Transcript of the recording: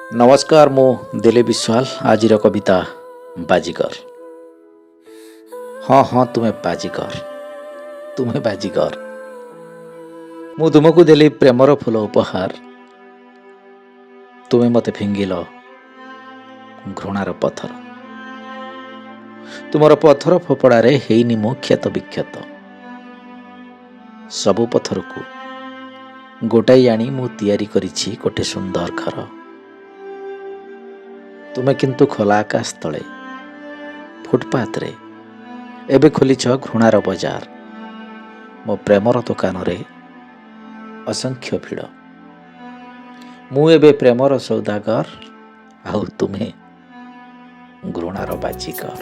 नमस्कार मु दिलीप विश्वाल आज कविता बाजीगर। हाँ हाँ तुम्हें बाजीगर, तुम्हें बाजीगर। मु तुमको देली प्रेमर फूल उपहार, तुम्हें मते फिंगिल घृणार पत्थर। तुमर पत्थर फोपड़ारे हेइनी मो क्षत विक्षत, सबु पत्थर को गोटाई आनी मु तैयारी करिछि गोटे सुंदर घर। तुमे किंतु खोला आकाश तले फुटपाथ रे एबे खोलिछ घृणार बजार। मो प्रेमर दुकान रे असंख्य भिड़। मु एबे प्रेमर सौदागर, आउ तुमे घृणार बाजीगर।